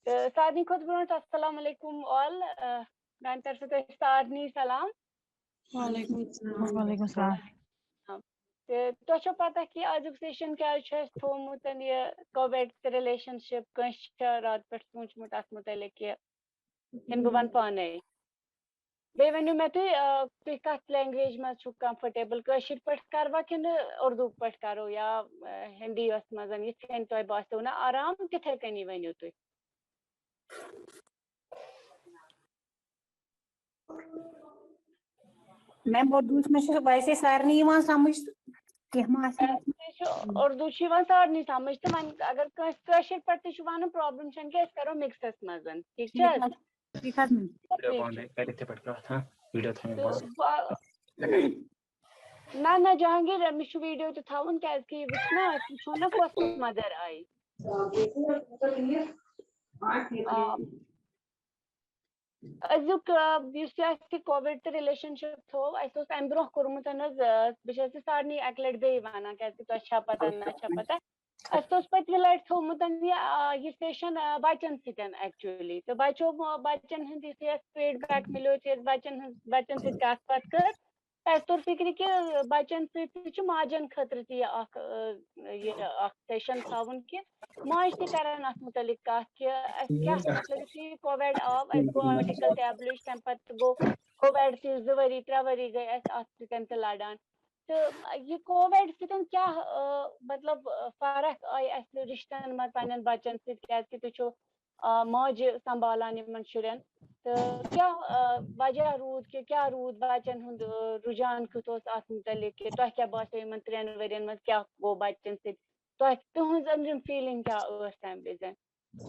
سارنی خود برونٹھ السلام علیکم آل میانہ طرف سے سارنی سلام. وعلیکم السلام. وعلیکم السلام. تۄہہِ چھو پتہ کہ آزُک سیشن کیٛازِ چھُ اَسہِ تھوٚومُت یہِ کووِڈ تہٕ رِلیشن شِپ کٲنٛسہِ چھا راتہٕ پٮ۪ٹھ سوٗنٛچمُت اَتھ مُتعلق کہِ کِنہٕ بہٕ وَنہٕ پانے. بیٚیہِ ؤنِو مےٚ تُہۍ کَتھ لینگویج منٛز چھُو کمفٲٹیبٕل کٲشِر پٲٹھۍ کروا کِنہٕ اردوٗ پٲٹھۍ کرو یا ہِندی یَس منٛز یِتھ کٔنۍ تۄہہِ باسیو نہ آرام تِتھَے کٔنی ؤنِو تُہۍ. میم اردو میں ویسے سارنی یِوان سمجھ اردو چھُ یِوان سارنٕے سمجھ تہٕ وۄنۍ اگر کٲنٛسہِ کٲشِر پٲٹھۍ تہِ چھُ وَنُن پرٛابلِم چھَنہٕ کینٛہہ أسۍ کرو مِکسَس منٛز ٹھیٖک چھِ حظ. نہ جہانگیٖر مےٚ چھُ ویٖڈیو تہِ تھاوُن کیٛازِکہِ یہِ وٕچھ نا أسۍ وٕچھو نا کۄس مَدر آیہِ. أزیُک یُس یہِ اَسہِ کووِڈ تہٕ رِلیشَن شِپ تھوٚو اَسہِ اوس اَمہِ برونٛہہ کوٚرمُت حظ بہٕ چھَس یہِ سارنٕے اَکہِ لَٹہِ بیٚیہِ وَنان کیٛازِکہِ تۄہہِ چھا پَتہ نہ چھا پَتہ اَسہِ اوس پٔتمہِ لَٹہِ تھوٚومُت یہِ سیشَن بَچَن سۭتۍ ایٚکچُؤلی تہٕ بَچَن ہُنٛد یُتھُے اَسہِ فیٖڈ بیک مِلیو یُتھُے اَسہِ بَچَن سۭتۍ کَتھ باتھ کٔر اَسہِ توٚر فِکرِ کہِ بَچَن سۭتۍ تہِ چھُ ماجَن خٲطرٕ تہِ یہِ اَکھ سیشَن تھاوُن کہِ ماجہِ تہِ کَرَن اَتھ مُتعلِق کَتھ کہِ اَسہِ کیٛاہ مطلب یُتھُے کووِڈ آو اَسہِ گوٚو آرٹِکَل تہِ ایبلِش تَمہِ پَتہٕ گوٚو کووِڈ تہِ 2 ؤری 3 ؤری گٔے اَسہِ اَتھ سۭتۍ تہِ لَڑان تہٕ یہِ کووِڈ سۭتۍ کیٛاہ مطلب فرق آیہِ اَسہِ رِشتَن منٛز پنٛنٮ۪ن بَچَن سۭتۍ کیٛازِکہِ تُہۍ چھُو ماجہِ سنٛبالان یِمَن شُرٮ۪ن تہٕ کیٛاہ وجہ روٗد کہِ کیٛاہ روٗد بَچَن ہُنٛد رُجان کیُتھ اوس اَتھ مُتعلِق کہِ تۄہہِ کیٛاہ باسیو یِمَن 3 ؤرۍیَن منٛز کیٛاہ گوٚو بَچَن سۭتۍ تُہٕنٛز أنٛدرِم فیٖلِنٛگ کیٛاہ ٲس تَمہِ وِزِ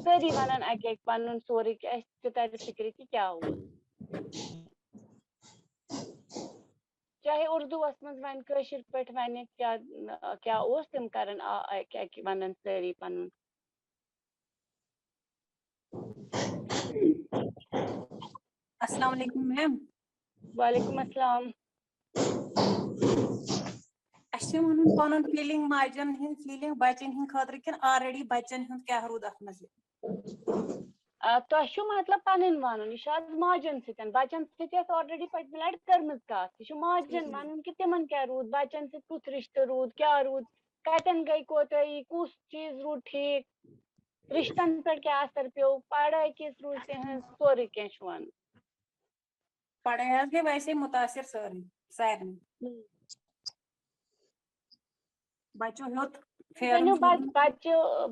سٲری وَنان اَکہِ اَکہِ پَنُن سورُے کہِ اَسہِ تہِ تَرِ فِکرِ کہِ کیٛاہ اوس چاہے اُردوٗوَس منٛز وَنہِ کٲشِر پٲٹھۍ وَنہِ کیٛاہ اوس تِم کَرَن اَکہِ اَکہِ وَنان سٲری پَنُن. السلام علیکم میم. وعلیکُم السلام. اَسہِ چھِ وَنُن پَنُن فیٖلِنٛگ ماجَن ہٕنٛز فیٖلِنٛگ بَچَن ہٕنٛدِ خٲطرٕ کِنہٕ آلریڈی بَچَن ہُنٛد کیٛاہ روٗد اَتھ منٛز تۄہہِ چھُو مطلب پَنٕنۍ وَنُن یہِ چھُ آز ماجَن سۭتۍ بَچَن سۭتۍ ٲس آلریڈی پٔتمہِ لَٹہِ کٔرمٕژ کَتھ یہِ چھُ ماجَن وَنُن کہِ تِمَن کیٛاہ روٗد بَچَن سۭتۍ کُس رِشتہٕ روٗد کیٛاہ روٗد کَتٮ۪ن گٔے کوتٲہی کُس چیٖز روٗد ٹھیٖک رِشتَن پٮ۪ٹھ کیٛاہ اَثر پیوٚو پَڑٲے کِژھ روٗز تِہٕنٛز سورُے کینٛہہ چھُ وَنُن. پڑھٲے حظ گٔے ویسے مُتاثر سارنٕے بَچو ہیوٚت ؤنِو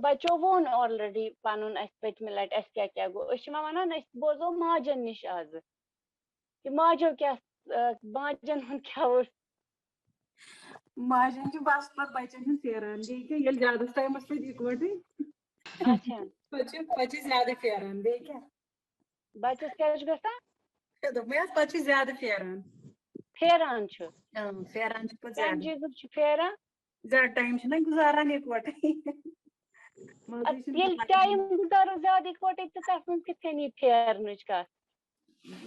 بَچو ووٚن آلریڈی پَنُن اَسہِ پٔتمہِ لَٹہِ اَسہِ کیٛاہ کیٛاہ گوٚو أسۍ چھِ وۄنۍ وَنان أسۍ بوزو ماجَن نِش آزٕ کہِ ماجَن ہُنٛد کیٛاہ اوس. ماجَن چھُ بَس پَتہٕ بَچَن ہُنٛد پھیران بیٚیہِ کیٛاہ ییٚلہِ زیادَس ٹایمَس روٗدۍ اِکوَٹٕے اچھا پَتہٕ چھِ زیادٕ پھیران بیٚیہِ کیٛاہ بَچَس کیٛاہ چھُ گژھان دوٚپمَے حظ پَتہٕ چھِ زیادٕ پھیران چھُ پھیران چھِ پَتہٕ کَمہِ زیادٕ چیٖزُک چھُ پھیران زیادٕ ٹایم چھِنہ گُزاران اِکوَٹَے ییٚلہِ ٹایم گُزارو زیادٕ اِکوَٹَے تہٕ تَتھ منٛز کِتھ کٔنۍ یی پھیرنٕچ کَتھ.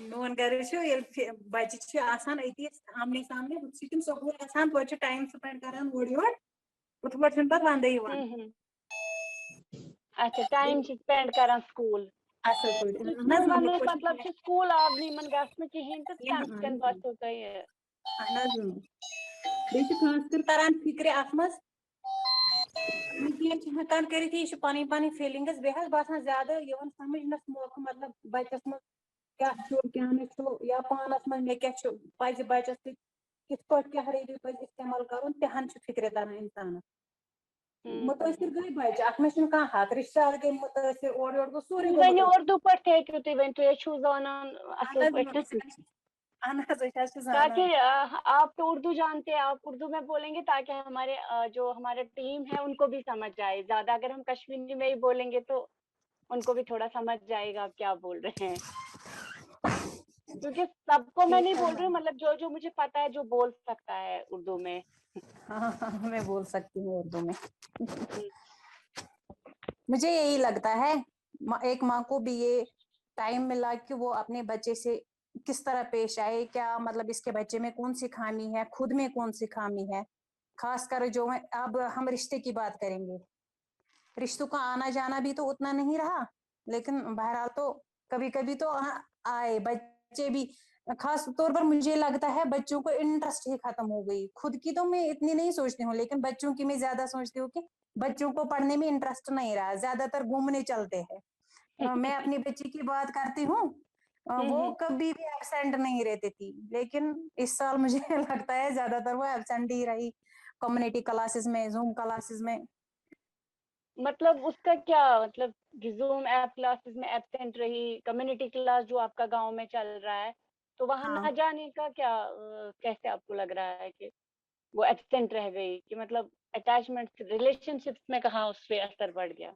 میون غرض چھُ ییٚلہِ بَچہِ چھِ آسان أتی آمنے سامنے ہُتھ چھِ تِم سکوٗل گژھان توتہِ چھِ ٹایم سپینڈ کران اورٕ یورٕ ہُتھ پٲٹھۍ چھُنہٕ پَتہٕ وَندَے یِوان. اچھا ٹایم چھِ سپینڈ کران سکوٗل اَصٕل پٲٹھۍ وَننُک مطلب چھُ سکوٗل آو نہٕ یِمن گژھنہٕ کِہینۍ تہٕ تَمہِ سۭتۍ باسیو تۄہہِ. اہن حظ بیٚیہِ چھِ خاص کر تران فِکرِ اَتھ منٛز کینٛہہ چھِ ہٮ۪کان کٔرِتھ یہِ چھِ پَنٕنۍ پَنٕنۍ فیٖلِنٛگٕس بیٚیہِ حظ باسان زیادٕ یِوان سَمجھنَس موقعہٕ مطلب بَچَس منٛز کیٛاہ چھُ کیٛاہ نہٕ چھُ یا پانَس منٛز مےٚ کیٛاہ چھُ پَزِ بَچَس سۭتۍ کِتھ پٲٹھۍ کیٛاہ ریڈیو پَزِ اِستعمال کَرُن تہِ ہن چھُ فِکرِ تران اِنسانَس مُتٲثر گٔے بَچہِ اَتھ منٛز چھُنہٕ کانٛہہ حق رِشتہٕ دار گٔے مُتٲثر اورٕ یورٕ گوٚو سورُے تُہۍ ؤنِو اردوٗ پٲٹھۍ تہِ ہیٚکِو تُہۍ ؤنِتھ تُہۍ چھُو زانان اَصٕل پٲٹھۍ اہن حظ أسۍ حظ چھِ زانان. تاکہ آپ تو اردو جانتے ہیں آپ اردو میں بولیں گے تاکہ ہمارے ٹیم ہے ان کو بھی سمجھ آئے زیادہ اگر ہم کشمیری میں ہی بولیں گے تو ان کو بھی تھوڑا سمجھ جائے گا آپ کیا بول رہے ہیں کیونکہ سب کو میں نہیں بول رہی ہوں مطلب جو مجھے پتا ہے جو بول سکتا ہے اردو میں. ہاں میں بول سکتی ہوں اردو میں. مجھے یہی لگتا ہے ایک ماں کو بھی یہ ٹائم ملا کہ وہ اپنے بچے سے کس طرح پیش آئے کیا مطلب اس کے بچے میں کون سی خامی ہے خود میں کون سی خامی ہے خاص کر جو اب ہم رشتے کی بات کریں گے رشتوں کا آنا جانا بھی تو اتنا نہیں رہا لیکن بہرحال تو کبھی کبھی تو آئے بچے بھی. خاص طور پر مجھے لگتا ہے بچوں کو انٹرسٹ ہی ختم ہو گئی. خود کی تو میں اتنی نہیں سوچتی ہوں, لیکن بچوں کی میں زیادہ سوچتی ہوں کہ بچوں کو پڑھنے میں انٹرسٹ نہیں رہا, زیادہ تر گھومنے چلتے ہیں. میں اپنی بچی کی بات کرتی ہوں, وہ کبھی بھی ایبسینٹ نہیں رہتی تھی, لیکن اس سال مجھے لگتا ہے زیادہ تر وہ ایبسینٹ ہی رہی کمیونٹی کلاسز میں, زوم کلاسز میں. مطلب اس کا کیا مطلب, زوم ایپ کلاسز میں ایبسینٹ رہی, کمیونٹی کلاس جو آپ کا گاؤں میں چل رہا ہے تو وہاں ہاں نہ جانے کا کیا کیسے آپ کو لگ رہا ہے کہ وہ ایبسینٹ رہ گئی, کہ مطلب اٹیچمنٹ ریلیشن شپس میں کہاں اس پہ اثر پڑ گیا؟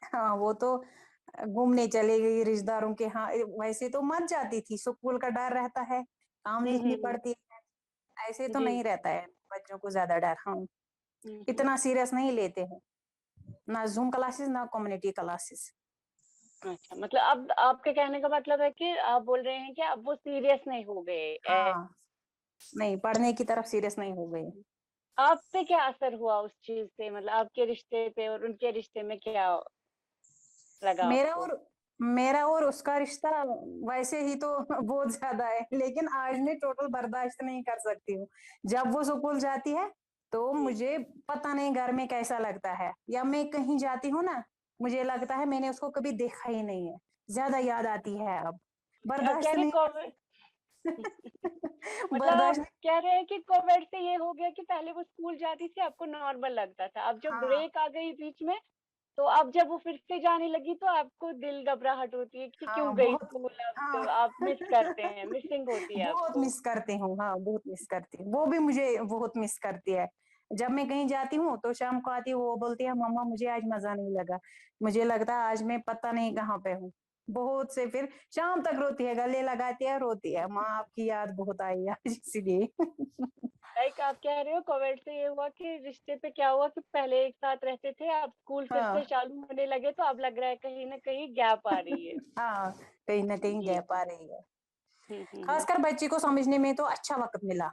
ہاں, وہ تو گھومنے چلے گئی رشتہ داروں کے ہاں. ویسے تو مت جاتی تھی, اسکول کا ڈر رہتا ہے, کام لکھنی پڑتی ہے, ایسے تو جی. نہیں رہتا ہے بچوں کو زیادہ ڈر. ہاں, ہوں. اتنا سیریس نہیں لیتے ہیں, نہ زوم کلاسز نہ کمیونٹی کلاسز. اچھا, مطلب اب آپ کے کہنے کا مطلب ہے کہ آپ بول رہے ہیں کہ اب وہ سیریس نہیں ہو گئے. ہاں, نہیں پڑھنے کی طرف سیریس نہیں ہو گئی. آپ پہ کیا اثر ہوا اس چیز سے, مطلب آپ کے رشتے پہ اور ان کے رشتے میں کیا لگا آپ کو؟ میرا اور اس کا رشتہ ویسے ہی تو بہت زیادہ ہے, لیکن آج میں ٹوٹل برداشت نہیں کر سکتی ہوں. جب وہ اسکول جاتی ہے تو مجھے پتہ نہیں گھر میں کیسا لگتا ہے, یا میں کہیں جاتی ہوں نا مجھے لگتا ہے میں نے اس کو کبھی دیکھا ہی نہیں ہے, زیادہ یاد آتی ہے. اب برداشت یعنی نہیں مطلب آپ برداشت. کہہ رہے ہیں کہ کووڈ سے یہ ہو گیا کہ پہلے وہ اسکول جاتی تھی آپ کو نارمل لگتا تھا, اب جب ہاں بریک آ گئی بیچ میں تو اب جب وہ پھر سے جانے لگی تو آپ کو دل گھبراہٹ ہوتی ہے کہ کیوں ہاں گئی بہت. اسکول, اب ہاں تو آپ مس کرتے ہیں, مسنگ ہوتی ہے آپ بہت کو. مس کرتی ہوں. ہاں بہت مس کرتی ہوں, وہ بھی مجھے بہت مس کرتی ہے. جب میں کہیں جاتی ہوں تو شام کو آتی ہوں, وہ بولتی ہے مما مجھے آج مزہ نہیں لگا, مجھے لگتا ہے آج میں پتہ نہیں کہاں پہ ہوں. بہت سے پھر شام تک روتی ہے, گلے لگاتی ہے, روتی ہے, ماں آپ کی یاد بہت آئی ہے اسی لیے. لائک آپ کہہ رہے ہو کووڈ سے یہ ہوا کہ رشتے پہ کیا ہوا کہ پہلے ایک ساتھ رہتے تھے, اب اسکول پھر ہاں سے چالو ہونے لگے تو اب لگ رہا ہے کہیں نہ کہیں گیپ آ رہی ہے. ہاں, کہیں نہ کہیں جی. گیپ آ رہی ہے. ہوں. خاص کر بچے کو سمجھنے میں تو اچھا وقت ملا.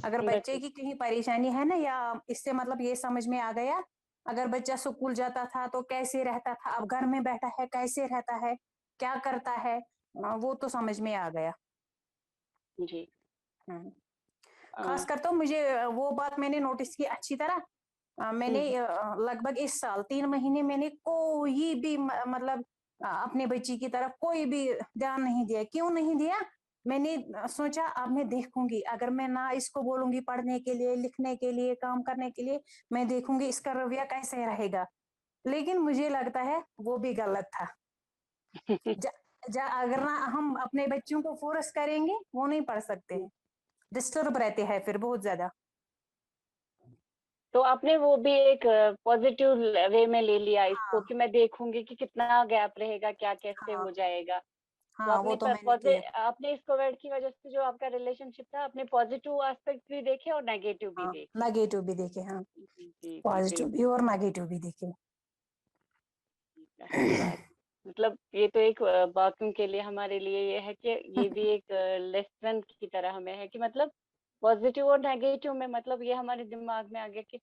اگر بچے کی کہیں پریشانی ہے نا, یا اس سے مطلب یہ سمجھ میں آ گیا اگر بچہ اسکول جاتا تھا تو کیسے رہتا تھا, اب گھر میں بیٹھا ہے کیسے رہتا ہے, کیا کرتا ہے, وہ تو سمجھ میں آ گیا. جی. خاص کر تو مجھے وہ بات میں نے نوٹس کی اچھی طرح. میں نے لگ بھگ اس سال 3 مہینے میں نے کوئی بھی مطلب اپنے بچی کی طرف کوئی بھی دھیان نہیں دیا. کیوں نہیں دیا, میں نے سوچا اب میں دیکھوں گی, اگر میں نہ اس کو بولوں گی پڑھنے کے لیے, لکھنے کے لیے, کام کرنے کے لیے, میں دیکھوں گی اس کا رویہ کیسے رہے گا. لیکن مجھے لگتا ہے وہ بھی غلط تھا. اگر نہ ہم اپنے بچوں کو فورس کریں گے وہ نہیں پڑھ سکتے ہیں, ڈسٹرب رہتے ہیں پھر بہت زیادہ. تو آپ نے وہ بھی ایک پازیٹیو وے میں لے لیا اس ہاں کو کہ میں دیکھوں گی کہ کتنا گیپ رہے گا, کیا کیسے ہاں ہو جائے گا. تو ہاں, آپ وہ نے تو میں نے کیا. آپ نے اس کووڈ کی وجہ سے جو آپ کا ریلیشن شپ تھا, آپ نے پازیٹیو ایسپیکٹ بھی دیکھے اور نیگیٹو بھی ہاں, دیکھے. نگیٹو بھی دیکھے, ہاں جی جی جی, پازیٹیو بھی بالکل اور نگیٹو بھی دیکھے. اچھی بات. مطلب یہ تو ایک باقیوں کے لیے ہمارے لیے یہ ہے کہ یہ بھی ایک لیسن کی طرح ہمیں ہے کہ مطلب پازیٹیو اور نیگیٹو میں مطلب یہ ہمارے دماغ میں آ گیا کہ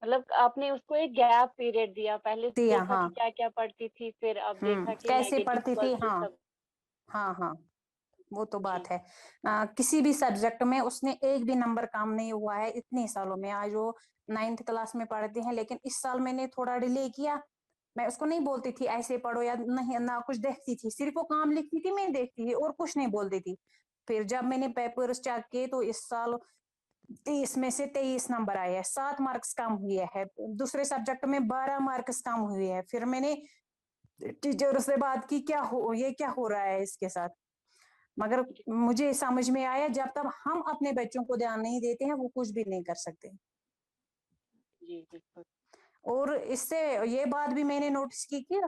مطلب آپ نے اس کو ایک گیپ پیریڈ دیا, پہلے دیا. دیکھا ہاں, کہ کیا کیا پڑھتی تھی, پھر اب دیکھا کہ کیسے نیگیٹو پڑھتی تھی. پازیٹیو ہاں سب. ہاں ہاں, وہ تو جی. بات ہے. کسی بھی سبجیکٹ میں اس نے ایک بھی نمبر کام نہیں ہوا ہے اتنے سالوں میں. آج وہ 9th کلاس میں پڑھتے ہیں, لیکن اس سال میں نے تھوڑا ڈیلے کیا. میں اس کو نہیں بولتی تھی ایسے پڑھو یا نہیں, نہ کچھ دیکھتی تھی, صرف وہ کام لکھتی تھی, میں دیکھتی تھی اور کچھ نہیں بولتی تھی. پھر جب میں نے پیپرز چیک کیے تو اس سال 30 میں سے 23 نمبر آئے ہیں, 7 مارکس کم ہوئے ہیں. دوسرے سبجیکٹ میں 12 مارکس کم ہوئے ہیں. پھر میں نے ٹیچر سے بات کی, یہ کیا ہو رہا ہے اس کے ساتھ. مگر مجھے سمجھ میں آیا جب تک ہم اپنے بچوں کو دھیان نہیں دیتے ہیں وہ کچھ بھی نہیں کر سکتے. جی بالکل. اور اس سے یہ بات بھی میں نے نوٹس کی کہ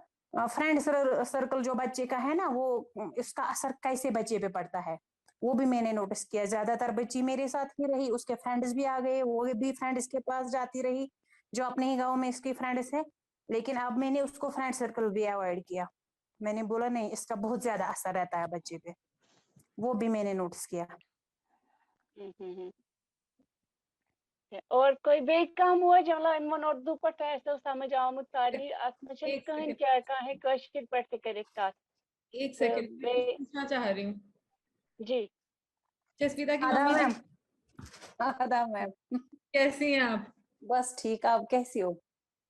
فرینڈ سرکل جو بچے کا ہے نا, وہ اس کا اثر کیسے بچے پہ پڑتا ہے وہ بھی میں نے نوٹس کیا. زیادہ تر بچی میرے ساتھ ہی رہی, اس کے فرینڈس بھی آ گئے, وہ بھی فرینڈس کے پاس جاتی رہی جو اپنے ہی گاؤں میں اس کی فرینڈس ہے. لیکن اب میں نے اس کو فرینڈ سرکل بھی اوائڈ کیا. میں نے بولا نہیں, اس کا بہت زیادہ اثر رہتا ہے بچے پہ. وہ بھی میں نے نوٹس کیا. اور کوئی بیٚیہِ کانٛہہ موج مطلب یِمن اردوٗ پٲٹھۍ آسیو سمجھ آمُت سارنٕے اَتھ منٛز چھُنہٕ کٕہٕنۍ کانٛہہ ہیٚکہِ کٲشِر پٲٹھۍ تہِ کٔرِتھ کتھ. ایک سیکنڈ میں پوچھنا چاہ رہی ہوں جی جسویتا کی آداب ممی میم. آداب میم. کیسی ہیں آپ؟ بس ٹھیک, آپ کیسی ہو؟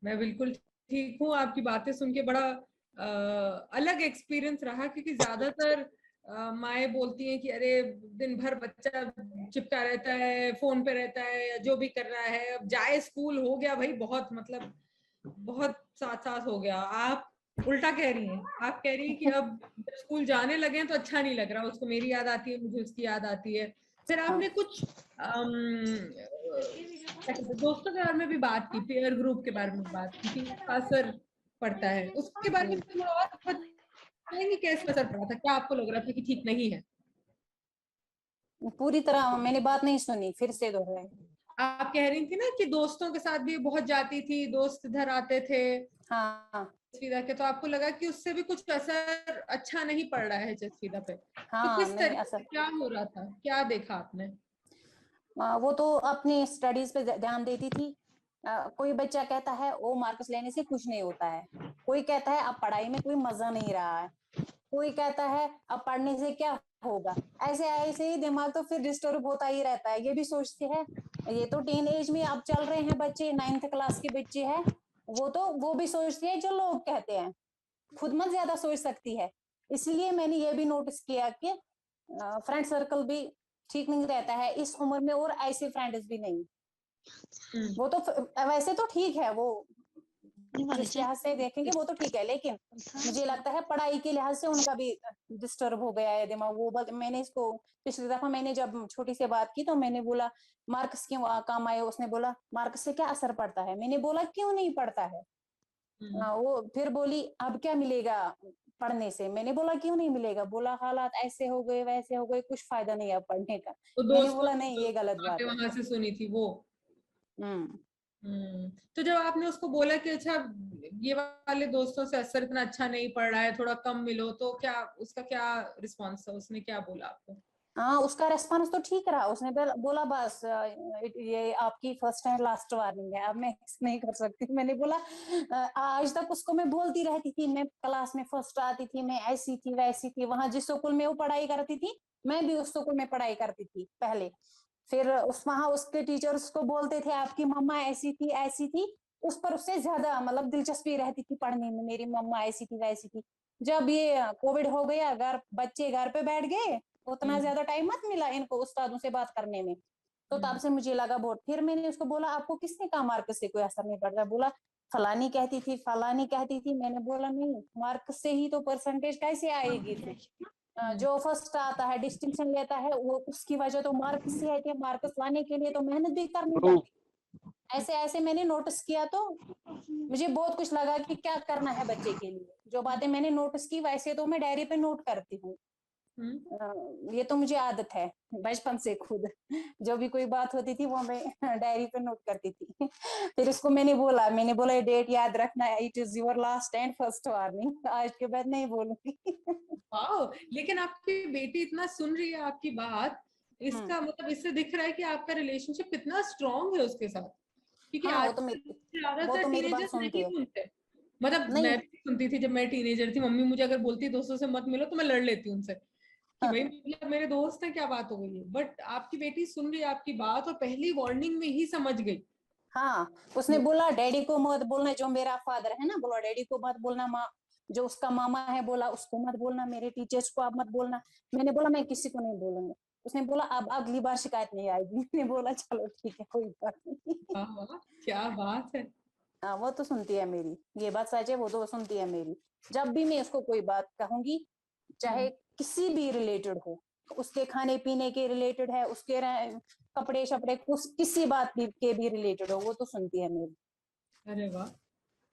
میں بالکل ٹھیک ہوں. آپ کی باتیں سن کے بڑا الگ ایکسپیرئنس رہا, کیونکہ زیادہ تر مائیں بولتی ہیں کہ ارے دن بھر بچہ چپکا رہتا ہے, فون پہ رہتا ہے, جو بھی کر رہا ہے, اب جائے اسکول ہو گیا بھائی, بہت مطلب بہت ساتھ ساتھ ہو گیا. آپ الٹا کہہ رہی ہیں, آپ کہہ رہی ہیں کہ اب جب اسکول جانے لگے ہیں تو اچھا نہیں لگ رہا, اس کو میری یاد آتی ہے, مجھے اس کی یاد آتی ہے. پھر آپ نے کچھ دوستوں کے بارے میں بھی بات کی, پیئر گروپ کے بارے میں بات کی کہ اس کا اثر پڑتا ہے, اس کے بارے میں تھوڑا اور بتائیں گے کیسا اثر پڑا تھا, کیا آپ کو لگ رہا تھا کہ ٹھیک نہیں ہے؟ پوری طرح میں نے بات نہیں سنی, پھر سے دوہرائیں. آپ کہہ رہی تھی نا کہ دوستوں کے ساتھ بھی بہت جاتی تھی, دوست ادھر آتے تھے ہاں جسویتا کے, تو آپ کو لگا کہ اس سے بھی کچھ اثر اچھا نہیں پڑ رہا ہے جسویتا پہ, تو ہاں کس نہیں طریقے اثر, سے کیا ہو رہا تھا, کیا دیکھا آپ نے؟ وہ تو اپنی اسٹڈیز پہ دھیان دیتی تھی. کوئی بچہ کہتا ہے وہ مارکس لینے سے کچھ نہیں ہوتا ہے, کوئی کہتا ہے اب پڑھائی میں کوئی مزہ نہیں رہا ہے, کوئی کہتا ہے اب پڑھنے سے کیا ہوگا. ایسے ایسے ہی دماغ تو پھر ڈسٹرب ہوتا ہی رہتا ہے. یہ بھی سوچتے ہیں, یہ تو ٹین ایج میں اب چل رہے ہیں بچے, 9th کلاس کے بچے ہیں, وہ بھی سوچتے ہیں جو لوگ کہتے ہیں, خود مت زیادہ سوچ سکتی ہے. اسی لیے میں نے یہ بھی نوٹس کیا کہ فرینڈ سرکل بھی ٹھیک نہیں رہتا ہے اس عمر میں, اور ایسے فرینڈز بھی نہیں. وہ تو ویسے تو ٹھیک ہے, وہ جس لحاظ سے دیکھیں گے وہ تو ٹھیک ہے, لیکن مجھے لگتا ہے پڑھائی کے لحاظ سے ان کا بھی ڈسٹرب ہو گیا ہے دماغ. وہ میں نے اس کو پچھلی دفعہ میں نے جب چھوٹی سے بات کی تو میں نے بولا مارکس کیوں کام آئے, اس نے بولا مارکس سے کیا اثر پڑتا ہے. میں نے بولا کیوں نہیں پڑتا ہے. وہ پھر بولی اب کیا ملے گا پڑھنے سے. میں نے بولا کیوں نہیں ملے گا, بولا حالات ایسے ہو گئے ویسے ہو گئے, کچھ فائدہ نہیں ہے پڑھنے کا. میں نے بولا نہیں, یہ غلط بات ہے. وہاں سے سنی تھی وہ. ہوں تو جب آپ نے اس کو بولا کہ اچھا یہ والے دوستوں سے اثر اتنا اچھا نہیں پڑ رہا ہے, تھوڑا کم ملو, تو کیا اس کا کیا رسپانس تھا, اس نے کیا بولا آپ کو؟ ہاں اس کا ریسپانس تو ٹھیک رہا. اس نے بولا بس یہ آپ کی فرسٹ اینڈ لاسٹ وارننگ ہے, اب میں نہیں کر سکتی. میں نے بولا آج تک اس کو میں بولتی رہتی تھی, میں کلاس میں فرسٹ آتی تھی, میں ایسی تھی ویسی تھی. وہاں جس اسکول میں وہ پڑھائی کرتی تھی میں بھی اس اسکول میں پڑھائی کرتی تھی پہلے. پھر وہاں اس کے ٹیچرز کو بولتے تھے آپ کی مما ایسی تھی ایسی تھی, اس پر اس سے زیادہ مطلب دلچسپی رہتی تھی پڑھنے میں, میری مما ایسی تھی ویسی تھی. جب یہ کووڈ ہو گیا, بچے گھر پہ بیٹھ گئے, اتنا زیادہ ٹائم مت ملا ان کو استادوں سے بات کرنے میں, تو تب سے مجھے لگا بہت. پھر میں نے اس کو بولا آپ کو کس نے کہا مارکس سے کوئی اثر نہیں پڑ رہا. بولا فلانی کہتی تھی فلانی کہتی تھی. میں نے بولا نہیں, مارکس سے ہی تو پرسنٹیج کیسے آئے گی پھر. جو فرسٹ آتا ہے ڈسٹنکشن لیتا ہے وہ اس کی وجہ تو مارکس سے ہے, کہ مارکس لانے کے لیے تو محنت بھی کرنی پڑتی. ایسے ایسے میں نے نوٹس کیا تو مجھے بہت کچھ لگا کہ کیا کرنا ہے بچے کے لیے. جو باتیں میں نے نوٹس کی ویسے تو میں ڈائری پہ نوٹ کرتی ہوں. یہ تو مجھے عادت ہے بچپن سے, خود جو بھی کوئی بات ہوتی تھی وہ میں ڈائری پہ نوٹ کرتی تھی. پھر اس کو میں نے بولا یہ ڈیٹ یاد رکھنا, it is your last and first warning, آج کے بعد نہیں بولوں گی. لیکن آپ کی بیٹی اتنا سن رہی ہے آپ کی بات, اس کا مطلب اس سے دکھ رہا ہے کہ آپ کا ریلیشن شپ کتنا اسٹرانگ ہے اس کے ساتھ. کیونکہ ہاں آج زیادہ تر ٹین ایجرز نہیں سنتے. مطلب میں بھی سنتی تھی جب میں ٹین ایجر تھی, ممی مجھے اگر بولتی دوستوں سے مت ملو تو میں لڑ لیتی ہوں ان سے کہ بھائی مطلب میرے دوست ہیں, کیا بات ہو گئی ہے. بٹ آپ کی بیٹی سن رہی ہے آپ کی بات, اور پہلی وارننگ میں ہی سمجھ گئی. ہاں اس نے بولا ڈیڈی کو مت بولنا, جو میرا فادر ہے نا, بولا ڈیڈی کو مت بولنا, ماں جو اس کا ماما ہے بولا اس کو مت بولنا, میرے ٹیچرس کو آپ مت بولنا. میں نے بولا میں کسی کو نہیں بولوں گا. اس نے بولا اب اگلی بار شکایت نہیں آئے گی. میں نے بولا چلو ٹھیک ہے کوئی بات نہیں. کیا بات ہے. ہاں وہ تو سنتی ہے میری, یہ بات سچ ہے, وہ تو سنتی ہے میری. جب بھی میں اس کو کوئی بات کہوں گی, چاہے کسی بھی ریلیٹڈ ہو, اس کے کھانے پینے کے ریلیٹڈ ہے, اس کے کپڑے شپڑے کسی بات کے بھی ریلیٹڈ ہو, وہ تو سنتی ہے میری. ارے واہ,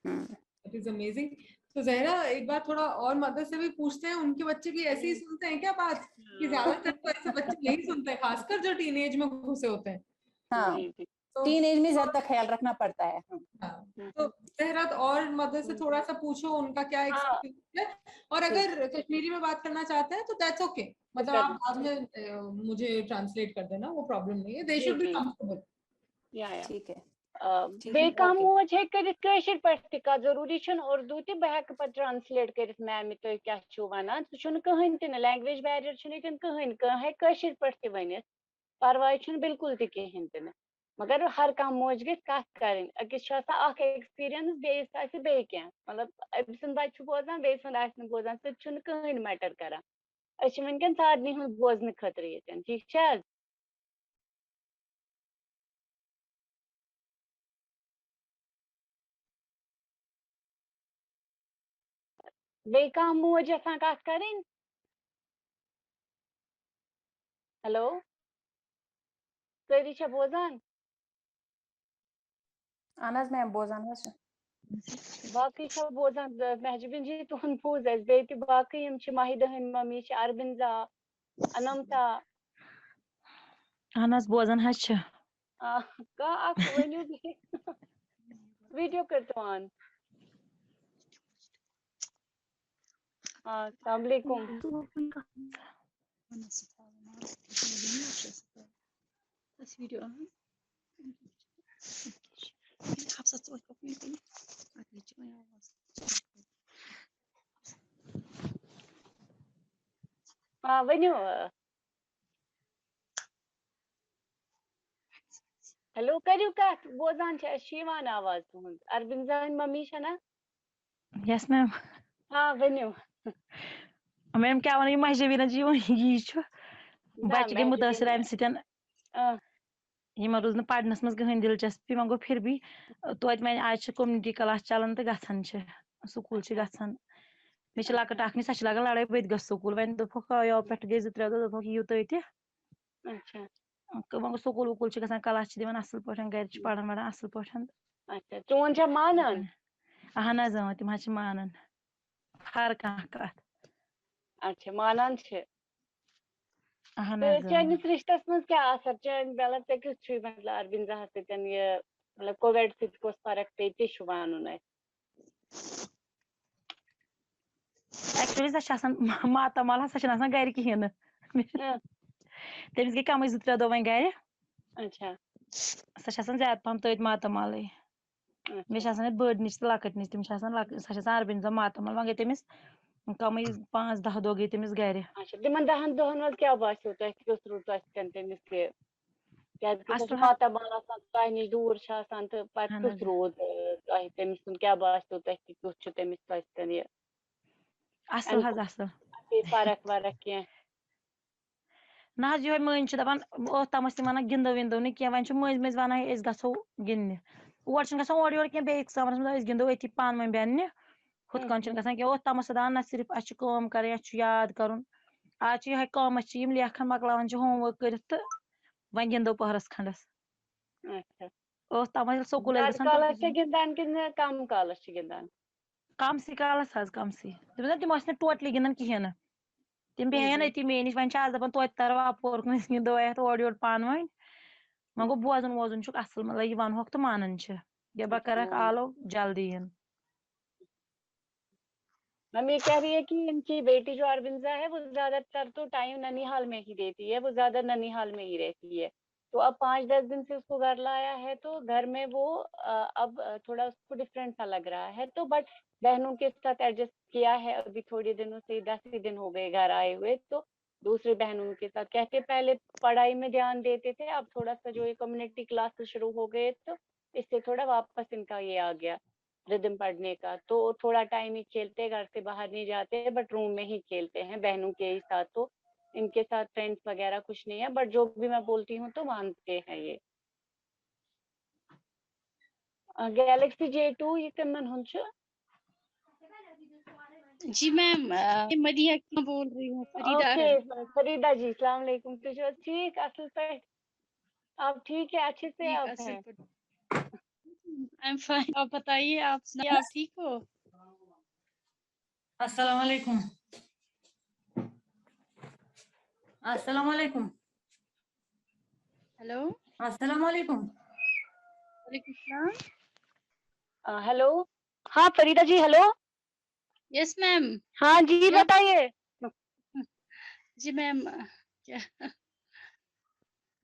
اٹ از امیزنگ. تو زہرا ایک بات تھوڑا اور مدر سے بھی پوچھتے ہیں, ان کے بچے بھی ایسے ہی سنتے ہیں کیا بات, کہ زیادہ تر تو ایسے بچے نہیں سنتے, خاص کر جو ٹین ایج میں گھسے ہوتے ہیں. ہاں ٹین ایج میں زیادہ خیال رکھنا پڑتا ہے. تو زہرا اور مدر سے تھوڑا سا پوچھو ان کا کیا ایکسپیرینس ہے, اور اگر کشمیری میں بات کرنا چاہتے ہیں تو دیٹس اوکے, مطلب آپ بعد میں مجھے ٹرانسلیٹ کر دینا, وہ پرابلم نہیں ہے. They should be comfortable. یا ٹھیک ہے بیٚیہِ کانٛہہ موج ہیٚکہِ کٔرِتھ کٲشِر پٲٹھۍ تہِ کَتھ ضروٗری چھُنہٕ اُردو تہِ بہٕ ہٮ۪کہٕ پَتہٕ ٹرٛانسلیٹ کٔرِتھ میم تُہۍ کیٛاہ چھِو وَنان سُہ چھُنہٕ کٕہٕنۍ تہِ نہٕ لینٛگویج بیریر چھُنہٕ ییٚتٮ۪ن کٕہٕنۍ کانٛہہ ہیٚکہِ کٲشِر پٲٹھۍ تہِ ؤنِتھ پَرواے چھُنہٕ بِلکُل تہِ کِہیٖنۍ تہِ نہٕ مگر ہر کانٛہہ موج گژھِ کَتھ کَرٕنۍ أکِس چھُ آسان اکھ ایٚکٕسپیٖرینٕس بیٚیِس آسہِ بیٚیہِ کینٛہہ مطلب أمۍ سُنٛد بَچہِ چھُ بوزان بیٚیہِ سُنٛد آسہِ نہٕ بوزان سُہ تہِ چھُنہٕ کٕہٕنۍ میٹر کران أسۍ چھِ وٕنکیٚن سارنٕے ہُنٛد بوزنہٕ خٲطرٕ ییٚتٮ۪ن ٹھیٖک چھِ حظ بیٚیہِ کانٛہہ موج یَژھان کَتھ کَرٕنۍ ہیلو سٲری چھا بوزان اہن حظ میم بوزان حظ چھِ باقٕے چھا بوزان مہجبیٖن جی تُہُنٛد بوٗز اَسہِ بیٚیہِ تہِ باقٕے یِم چھِ ماہِدہ ہٕنٛدۍ ممی چھِ اربِنزا انمتا اہن حظ بوزان حظ چھِ کانٛہہ اکھ ؤنِو ویٖڈیو کٔرۍتو آن السلام علیکم ؤنِو ہیلو کٔرِو کَتھ بوزان چھِ اَسہِ چھِ یِوان آواز تُہُنٛد اربِنزا ہٕنٛدۍ ممی چھےٚ نا یس میم ؤنِو میم کیٛاہ وَنو یہِ مہجبیٖنن جی یی چھُ بَچہِ گٔے مُتٲثر اَمہِ سۭتۍ یِمن روٗز نہٕ پَرنَس منٛز کٕہٕنۍ دِلچسپی وۄنۍ گوٚو پھر بھی توتہِ وۄنۍ آز چھِ کوٚمنِٹی کلاس چلان تہٕ گژھان چھِ سکوٗل چھِ گژھان مےٚ چھِ لۄکٕٹ اکھ نِش سۄ چھِ لگان لڑٲے بہٕ تہِ گژھٕ سکوٗل وۄنۍ دوٚپُکھ یوٕ پٮ۪ٹھ گٔے 2-3 دۄہ دوٚپُکھ یِیِو تُہۍ تہِ وۄنۍ گوٚو سکوٗل وکوٗل چھِ گژھان کلاس چھِ دِوان اَصٕل پٲٹھۍ گرِ چھِ پران وران اَصٕل پٲٹھۍ چون چھا مانان اہن حظ تِم حظ چھِ مانان ہر کانٛہہ کَتھ اچھا مانان چھِ اہن تہٕ حظ چٲنِس رِشتَس منٛز کیٛاہ اثر چٲنۍ مطلب ژےٚ کیُتھ چھُے مطلب اربِنزاہَس سۭتۍ یہِ مطلب کووِڈ سۭتۍ کۄس فرق پیٚیہِ تہِ چھُ وَنُن اَسہِ ایکچُؤلی سۄ چھِ آسان ماتامال سۄ چھَنہٕ آسان گرِ کِہیٖنۍ نہٕ تٔمِس گٔے کَمٕے 2-3 دۄہ وۄنۍ گرِ اچھا سۄ چھِ آسان زیادٕ پَہم تٔتھۍ ماتامالٕے مےٚ چھِ آسان ییٚتہِ بٔڑ نِچ تہٕ لۄکٕٹ نِچ تِم چھِ آسان سۄ چھِ آسان اربِنزا ماتامال وۄنۍ گٔے تٔمِس کَمٕے 5-10 دۄہ گٔے تٔمِس گرِ اچھا تِمن 10 دۄہن منٛز کیٛاہ باسیو تۄہہِ کیُتھ روٗد تۄہہِ تٔمِس تہِ کیٛازِ کہِ سۄ چھِ ماتامال آسان تۄہہِ نِش دوٗر چھِ آسان تہٕ پَتہٕ کیُتھ روٗد تۄہہِ تٔمِس سُنٛد کیٛاہ باسیو تۄہہِ کہِ کیُتھ چھُ تٔمِس تۄہہِ سۭتۍ یہِ اَصٕل حظ اَصٕل فرق وَرق کینٛہہ نہ حظ یِہوے مٔنٛزۍ چھِ دَپان اوٚتام ٲسۍ تِم وَنان گِنٛدو وِنٛدو نہٕ کینٛہہ وۄنۍ چھُ مٔنٛزۍ مٔنٛزۍ وَنان أسۍ گژھو گِنٛدنہِ اور چھِنہٕ گژھان اورٕ یورٕ کینٛہہ بیٚیہِ سَمرَس منٛز أسۍ گِنٛدو أتھی پانہٕ ؤنۍ بیٚننہِ ہُتھ کٔنۍ چھِنہٕ گژھان کینٛہہ اوٚتام ٲس دَپان نہ صرف اَسہِ چھِ کٲم کَرٕنۍ اَسہِ چھُ یاد کَرُن آز چھِ یِہوے کٲمَس چھِ یِم لیکھان مۄکلاوان چھِ ہوم ؤرک کٔرِتھ تہٕ وۄنۍ گِنٛدو پٔہرَس کھنٛڈَس اوٚتام ییٚلہِ سکوٗل ٲسۍ گژھان گِنٛدان کِنہٕ کَم کالَس چھِ گِنٛدان کَمسٕے کالَس حظ کَمسٕے تِم ٲسۍ نہٕ ٹوٹلی گِنٛدان کِہیٖنۍ نہٕ تِم بیٚہن أتی مے نِش وۄنۍ چھِ آز دَپان توتہِ تَرو اَپور کُن أسۍ گِنٛدو یَتھ اورٕ یورٕ پانہٕ ؤنۍ وۄنۍ گوٚو بوزُن ووزُن چھُکھ اَصٕل مطلب یہِ وَنہوکھ تہٕ مانان چھِ یا بہٕ کَرَکھ آلو جلدی یِن ہم یہ کہہ رہی ہے کہ ان کی بیٹی جو اربنزا ہے وہ زیادہ تر تو ٹائم ننیحال میں ہی دیتی ہے وہ زیادہ ننیحال میں ہی رہتی ہے تو اب 5-10 دن سے اس کو گھر لایا ہے تو گھر میں وہ اب تھوڑا اس کو ڈفرینٹ سا لگ رہا ہے تو بٹ بہنوں کے ساتھ ایڈجسٹ کیا ہے ابھی تھوڑے دنوں سے 10 ہی دن ہو گئے گھر آئے ہوئے تو دوسرے بہنوں کے ساتھ کہتے پہلے پڑھائی میں دھیان دیتے تھے اب تھوڑا سا جو یہ کمیونٹی کلاسز شروع ہو گئے تو اس سے تھوڑا واپس ان کا یہ آ گیا ردم پڑھنے کا تو تھوڑا ٹائم ہی کھیلتے گھر سے باہر نہیں جاتے بٹ روم میں ہی کھیلتے ہیں بہنوں کے ہی ساتھ تو ان کے ساتھ فرینڈس وغیرہ کچھ نہیں ہے بٹ جو بھی میں بولتی ہوں تو مانتے ہیں یہ گیلیکسی J2 یہ کمن ہن چھُ جی میم مدیحہ کیا بول رہی ہوں اوکے فریدہ جی السلام علیکم تُہۍ چھِو حظ ٹھیک اصل پٲٹھۍ آپ ٹھیک ہے اچھے سے آپ ہیں I'm fine. آپ بتائیے آپ ٹھیک ہو السلام علیکم السلام علیکم ہیلو السلام علیکم وعلیکم السلام ہیلو ہاں فریدہ جی ہیلو یس میم ہاں جی بتائیے جی میم کیا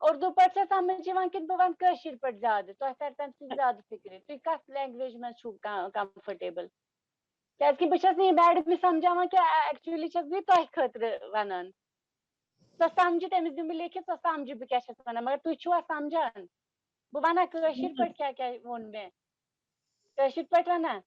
اردو پٲٹھۍ چھا سمجھ یِوان کِنہٕ بہٕ وَنہٕ کٲشِر پٲٹھۍ زیادٕ، تۄہہِ تَرِ تَمہِ سۭتۍ زیادٕ فِکرِ، تُہۍ کَتھ لینگویج منٛز چھُو کمفٲٹیبٕل؟ کیازِ کہِ بہٕ چھَس نہٕ یہِ میڈمہِ سمجھاوان کہِ ایکچُؤلی چھَس بہٕ یہِ تۄہہِ خٲطرٕ وَنان، سۄ سمجھِ تٔمِس دِمہٕ بہٕ لیکھِتھ، سۄ سمجھِ بہٕ کیاہ چھَس وَنان، مگر تُہۍ چھِوا سمجھان؟ بہٕ وَنا کٲشِر پٲٹھۍ کیاہ کیاہ ووٚن مےٚ، کٲشِر پٲٹھۍ وَنا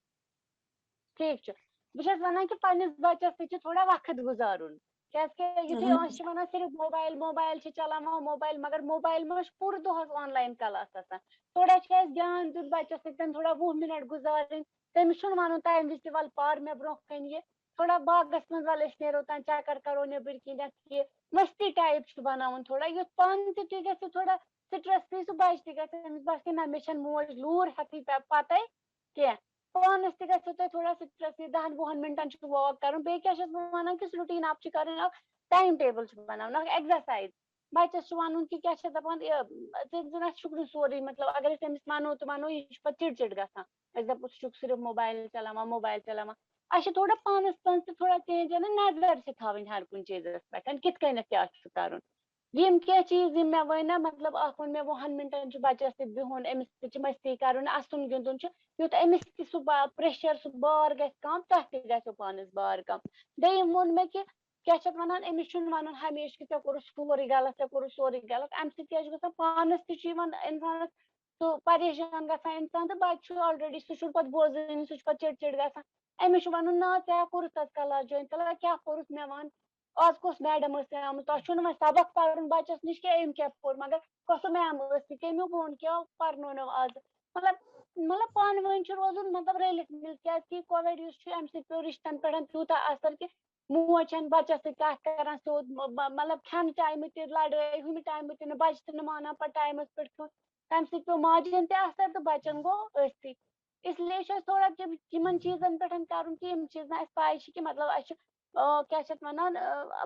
ٹھیٖک چھُ۔ بہٕ چھَس وَنان کہِ پنٕنِس بَچَس سۭتۍ چھُ تھوڑا وقت گُزارُن، کیازِ کہِ یِتھُے اہن أسۍ چھِ وَنان صرف موبایل موبایل چھِ چلاوان موبایل، مگر موبایل منٛز چھُ پوٗرٕ دۄہَس آنلاین کلاس آسان، تھوڑا چھُ اَسہِ دھیان دیُن بَچَس سۭتۍ، تھوڑا 20 مِنٹ گُزارٕنۍ، تٔمِس چھُنہٕ وَنُن تَمہِ وِزِ تہِ وَلہٕ پَر مےٚ برونٛہہ کَنہِ یہِ، تھوڑا باغس منٛز وَلہٕ أسۍ نیرو تانۍ چکر کرو نیٚبٕرۍ کِنٮ۪تھ، یہِ مٔستی ٹایپ چھُ بَناوُن تھوڑا، یُتھ پانہٕ تہِ تُہۍ گٔژھِو تھوڑا سٹرٛس فرٛی، سُہ بَچہِ تہِ گژھِ أمِس باسہِ نہ مےٚ چھَنہٕ موج لوٗر ہٮ۪تھٕے پَتَے کینٛہہ، پانَس تہِ گژھِو تۄہہِ تھوڑا سٹرٛس فرٛی، 10-20 مِنٹَن چھُ واک کَرُن، بیٚیہِ کیاہ چھَس بہٕ وَنان کہِ روٗٹیٖن اَپ چھِ کَرٕنۍ اکھ ٹایم ٹیبٕل چھُ بَناوُن، اکھ ایٚگزرسایز، بَچَس چھُ وَنُن کہِ کیاہ چھِ دَپان ژٕ چھُکھ نہٕ سورُے، مطلب اگر أسۍ أمِس وَنو تہٕ وَنو یہِ چھُ پَتہٕ چِڑ گژھان، أسۍ دَپو ژٕ چھُکھ صرف موبایل چلاوان موبایل چلاوان، اَسہِ چھِ تھوڑا پانَس پانَس تہِ تھوڑا چینج اَنٕنۍ، نظر چھِ تھاوٕنۍ ہر کُنہِ چیٖزَس پٮ۪ٹھ کِتھ کٔنٮ۪تھ کیاہ چھُ کَرُن۔ یِم کینٛہہ چیٖز یِم مےٚ ؤنۍ نا، مطلب اکھ ووٚن مےٚ 20 مِنٹَن چھُ بَچَس سۭتۍ بِہُن، أمِس سۭتۍ چھِ مٔستی کَرُن، اَسُن گِنٛدُن چھُ، یُتھ أمِس تہِ سُہ پریشر سُہ بار گژھِ کم، تۄہہِ تہِ گژھیو پانَس بار کم۔ دوٚیِم ووٚن مےٚ کہِ کیاہ چھِ اَتھ وَنان، أمِس چھُنہٕ وَنُن ہمیشہٕ کہِ ژےٚ کوٚرُتھ سورُے غلط ژےٚ کوٚرُتھ سورُے غلط، اَمہِ سۭتۍ کیاہ چھُ گژھان، پانَس تہِ چھُ یِوان اِنسانَس سُہ پریشان گژھان اِنسان، تہٕ بَچہِ چھُ آلریڈی سُہ چھُنہٕ پَتہٕ بوزٲنی، سُہ چھُ پَتہٕ چِڑ چِڑ گژھان، أمِس چھُ وَنُن نا ژےٚ کوٚرُتھ اَتھ کلاس جویِن، تَلہ کیاہ کوٚرُتھ مےٚ وَن، آز کۄس میڈم ٲسۍ آمٕژ، تۄہہِ چھُو نہٕ وۄنۍ سبق پَرُن بَچَس نِش کینٛہہ، أمۍ کیاہ پوٚر، مگر کۄس میٚم ٲس یہِ کٔمیُک ووٚن کیٛاہ پَرنونو آز، مطلب مطلب پان ون روزن مطلب رلت ملت کی کووڈ ام سی پیو رشتن پہ تیوتا اثر کہ موج بچس سات کر سیود مطلب کھین ٹائم تہ لڑائی ہم ٹائم تہ بچہ تہ مانان پہ ٹائمس پہ کھیون تمہ سی پیو ماجن تہ اثر تو بچن گو اتھی اس لیے تھوڑا ان چیزن پہ کرن کہ چیز اس پائی کہ مطلب اس کیا ونان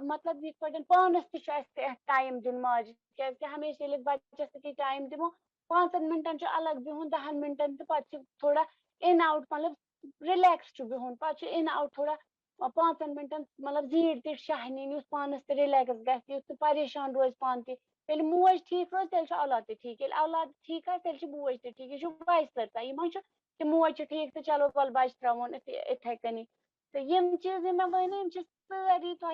مطلب یہ پہ پانس تہ ٹائم دن ماج کی ہمیشہ یل بچس سی ٹائم دمو 5 منٹن الگ بہن 10 منٹن تو پہ تھوڑا ان آؤٹ مطلب رلیکس بہن پہ ان آؤٹ تھوڑا 5 منٹن مطلب زیڑ تیڑ شاہ نین پانس تہ رلیکس گھس پریشان روز پان تہ یل موج ٹھیک روز تیل اولاد تہ ٹھیک یل اولاد ٹھیک آ تیل بوج تہ ٹھیک یہ وائس ورسا یہ ما کہ موج ٹھیک تو چلو ول بچہ تراون اتھے کنی تو یم چیز میں ون ساری تہ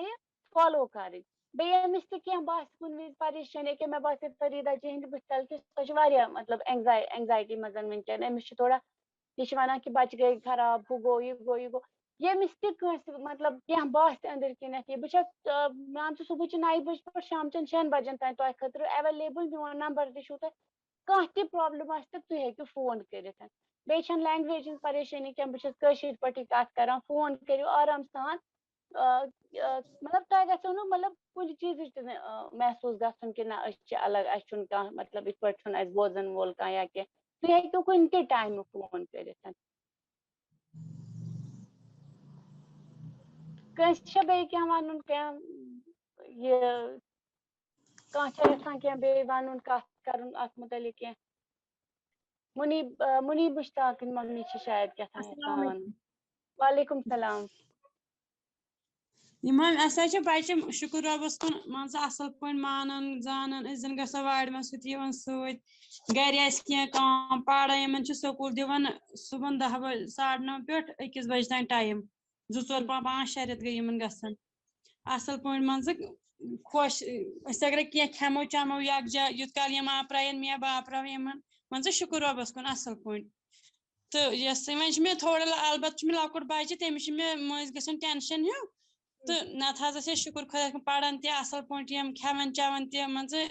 فالو کریں بیس تہ باس کن وز پریشانی کہ مے باس فریدا جی ہند بتل کہ سہ مطلب اینگزائٹی مزن ونکین امس تھوڑا یہ ونان کہ بچہ گئی خراب ہو گو یہ گو یہ گو یمس تہ مطلب کی باس اندر کنت بہت مان ژٕ صبح 9 بجے پہ شام 6 بجن تین تہ خاطر ایویلیبل میون نمبر تہ تہ کانٛہہ تہ پرابلم آسہِ تہ تُہۍ ہیٚکِو فون کٔرِتھ بیٚیہِ چھنہٕ لینگویج ہٕنٛز پریشٲنی کینٛہہ بہٕ چھس کٲشِر پٲٹھی کتھ کران فون کٔرِو آرام سان مطلب تۄہہِ گژھیو نہٕ مطلب کُنہِ چیٖزٕچ تہِ محسوٗس گژھُن کہِ نہ أسۍ چھِ الگ اَسہِ چھُنہٕ کانٛہہ مطلب یِتھ پٲٹھۍ چھُنہٕ اَسہِ بوزن وول کانٛہہ یا کینٛہہ تُہۍ ہیٚکِو کُنہِ تہِ ٹایمہٕ فون کٔرِتھ کٲنٛسہِ چھا بیٚیہِ کینٛہہ وَنُن کینٛہہ یہِ کانٛہہ چھا یژھان کینٛہہ بیٚیہِ وَنُن کتھ کرُن اتھ مُتعلق کینٛہہ منیب مشتاقٕنۍ ممی چھِ شاید کیٛاہ وَنُن وعلیکُم السلام اَسہِ بچہِ شُکُر رۄبس کُن مان ژٕ اَصٕل پٲٹھۍ مانان زانان أسۍ زن گژھو وارِ منٛز سُہ تہِ یِوان سۭتۍ گرِ آسہِ کینٛہہ کٲم پران یِمن چھُ سکوٗل دِوان صُبحن 10 بجے 9:30 پٮ۪ٹھ 1 بجے تام ٹایم 2 4 5 6 رٮ۪تھ گٔے یِمن گژھان اَصٕل پٲٹھۍ مان ژٕ خۄش أسۍ اگرے کینٛہہ کھٮ۪مو چٮ۪مو یکجا یوٗت کال یِم آپرایَن مےٚ بہٕ آپراوٕ یِمن مان ژٕ شُکُر رۄبس کُن اَصٕل پٲٹھۍ تہٕ یۄس وۄنۍ چھِ مےٚ تھوڑا البتہٕ چھُ مےٚ لۄکُٹ بچہِ تٔمِس چھُ مےٚ مٔنٛزۍ گژھان ٹٮ۪نشن ہیوٗ تہٕ نتہٕ حظ ٲسۍ أسۍ شُکُر خۄدایَس کُن پران تہِ اَصٕل پٲٹھۍ یِم کھٮ۪وان چٮ۪وان تہِ مان ژٕ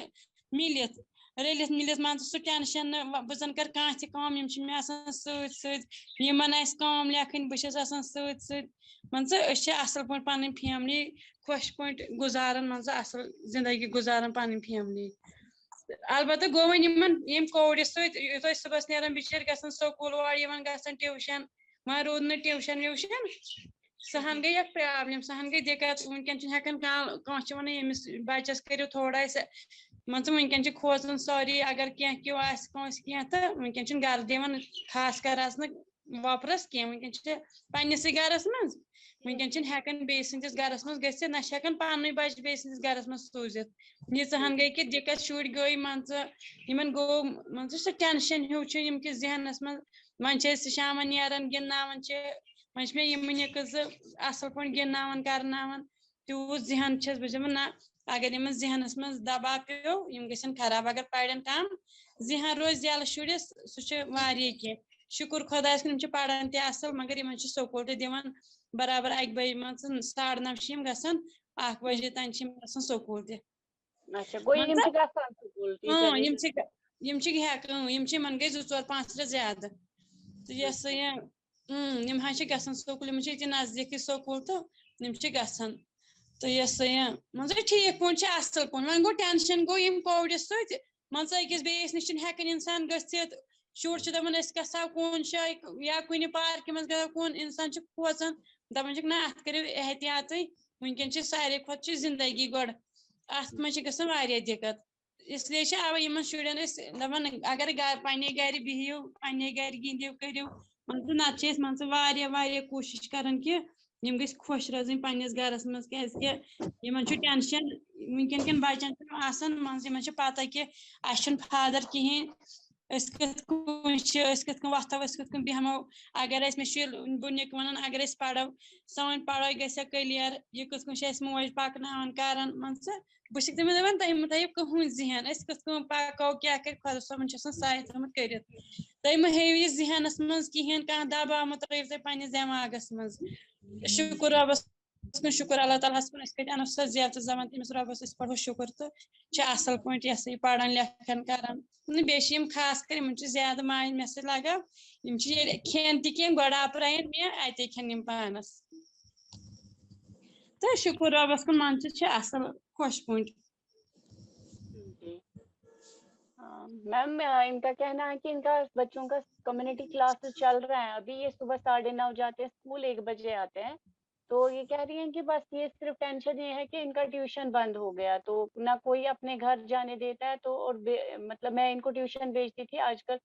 مِلِتھ رٔلِتھ مِلِتھ مان ژٕ سُہ ٹٮ۪نشن نہٕ بہٕ زن کرٕ کانٛہہ تہِ کٲم یِم چھِ مےٚ آسان سۭتۍ سۭتۍ یِمن آسہِ کٲم لیکھٕنۍ بہٕ چھَس آسان سۭتۍ سۭتۍ مان ژٕ أسۍ چھِ اَصٕل پٲٹھۍ پنٕنۍ فیملی خۄش پٲٹھۍ گُزاران مان ژٕ اَصٕل زندگی گُزاران پنٕنۍ فیملی البتہ گوٚو وۄنۍ یِمن ییٚمہِ کووِڈٕ سۭتۍ یُتھ أسۍ صُبحس نیران بِچٲرۍ گژھان سکوٗل اورٕ یِوان گژھان ٹیوٗشن وۄنۍ روٗد نہٕ ٹیوٗشن ویوٗشن سۄ ہن گٔے اکھ پرابلِم سۄ ہن گٔے دِقت وٕنکیٚن چھُنہٕ ہٮ۪کان کانٛہہ چھِ وَنان ییٚمِس بَچَس کٔرِو تھوڑا اَسہِ مان ژٕ وٕنکیٚن چھِ کھوژان سٲری اگر کینٛہہ کیٚنٛہہ آسہِ کٲنٛسہِ کینٛہہ تہٕ وٕنکیٚن چھُنہٕ گرٕ دِوان خاص کر اژنہٕ وۄپرس کینٛہہ وٕنکیٚن چھِ پننِسٕے گرس منٛز وٕنکیٚن چھِنہٕ ہٮ۪کان بیٚیہِ سٕنٛدِس گرس منٛز گٔژھِتھ نہ چھِ ہٮ۪کان پننُے بچہِ بیٚیہِ سٕنٛدِس گرس منٛز سوٗزِتھ ییٖژاہ ہن گٔے کہِ دِقت شُرۍ گٔے مان ژٕ یِمن گوٚو مان ژٕ سُہ ٹٮ۪نشن ہیوٗ چھُ یِم کِس ذہنس منٛز وۄنۍ چھِ أسۍ شامن نیران گِنٛدناوان چھِ وۄنۍ چھِ مےٚ یِمہٕ نِکہٕ زٕ اَصٕل پٲٹھۍ گِنٛدناوان کرناوان تیوٗت ذہن چھس بہٕ دپان نہ اگر یِمن ذہنس منٛز دباو پیٚو یِم گژھن خراب اگر پرن کم ذہن روزِ یَلہٕ شُرِس سُہ چھُ واریاہ کینٛہہ شُکُر خۄدایَس کُن یِم چھِ پران تہِ اَصٕل مگر یِمن چھِ سکوٗل تہِ دِوان برابر 1 بجے مان ژٕ 9:30 چھِ یِم گژھان 1 بجے تانۍ چھِ یِم گژھان سکوٗل تہِ یِم چھِ ہٮ۪کان یِم چھِ یِمن گٔے 2 4 5 رٮ۪تھ زیادٕ تہٕ یہِ ہسا یہِ یِم حظ چھِ گژھان سکوٗل یِمن چھِ ییٚتہِ نزدیٖکٕے سکوٗل تہٕ یِم چھِ گژھان تہٕ یہِ ہسا یہِ مان ژٕ ٹھیٖک پٲٹھۍ چھِ اَصٕل پٲٹھۍ وۄنۍ گوٚو ٹٮ۪نشن گوٚو ییٚمہِ کووِڈٕ سۭتۍ مان ژٕ أکِس بیٚیِس نِش چھِنہٕ ہٮ۪کان اِنسان گٔژھِتھ شُر چھُ دپان أسۍ گژھو کُن جایہِ یا کُنہِ پارکہِ منٛز گژھو کُن اِنسان چھُ کھوژان دپان چھِکھ نہ اَتھ کٔرِو احتِیاطٕے وٕنکیٚن چھِ ساروی کھۄتہٕ چھِ زندگی گۄڈٕ اَتھ منٛز چھِ گژھان واریاہ دِقت اسلیے چھِ اَوے یِمن شُرٮ۪ن أسۍ دپان اگر پنٕنے گرِ بِہِو پنٕنے گرِ گِنٛدِو کٔرِو مان ژٕ نتہٕ چھِ أسۍ مان ژٕ واریاہ کوٗشِش کران کہِ یِم گٔژھۍ خۄش روزٕنۍ پنٕنِس گرس منٛز کیازِ کہِ یِمن چھُ ٹٮ۪نشن وٕنکیٚن کٮ۪ن بچن چھُ آسان مان ژٕ یِمن چھِ پتہ کہِ اَسہِ چھُنہٕ فادر کِہیٖنۍ أسۍ کِتھ کٔنۍ چھِ أسۍ کِتھ کٔنۍ وۄتھو أسۍ کِتھ کٔنۍ بیٚہمو اگر أسۍ مےٚ چھُ بہٕ نِکہٕ وَنان اگر أسۍ پرو سٲنۍ پڑٲے گژھِ ہا کٔلیر یہِ کِتھ کٔنۍ چھِ اَسہِ موج پکناوان کران مان ژٕ بہٕ چھَس تِمن دپان تُہۍ مہٕ تھٲیِو کٕہٕنۍ ذہن أسۍ کِتھ کٔنۍ پکو کیٛاہ کرِ خۄدا صٲبن چھُ آسان سایہِ تھوٚمُت کٔرِتھ تُہۍ مہٕ ہیٚیِو یہِ ذہنس منٛز کِہیٖنۍ کانٛہہ دباو مہٕ ترٲیِو تُہۍ پنٕنِس دٮ۪ماغس منٛز شُکُر رۄبس شکر اللہ تعالیٰ ہس کن اس کتھ انو سا زیادہ زمان تمس ربس اس پڑھو شکر تو اصل پہ یہ پڑھان لکھان کران بیٚیہِ خاص کر زیادہ ماے مے سۭتۍ لگاو کھین تہ کینٛہہ گۄڈٕ آپراین مےٚ اتے کھٮ۪ن یِم پانس تو شکر ربس کن مان ژٕ اصل خوش پٲٹھۍ. میم ان کا کہنا ہے کہ ان کا بچوں کا کمیونٹی کلاسز چل رہا ہے ابھی. یہ صبح 9:30 جاتے ہیں اسکول, 1 بجے آتے ہیں. تو یہ کہہ رہی ہیں کہ بس یہ صرف ٹینشن یہ ہے کہ ان کا ٹیوشن بند ہو گیا, تو نہ کوئی اپنے گھر جانے دیتا ہے. تو اور مطلب میں ان کو ٹیوشن بھیجتی تھی, آج کل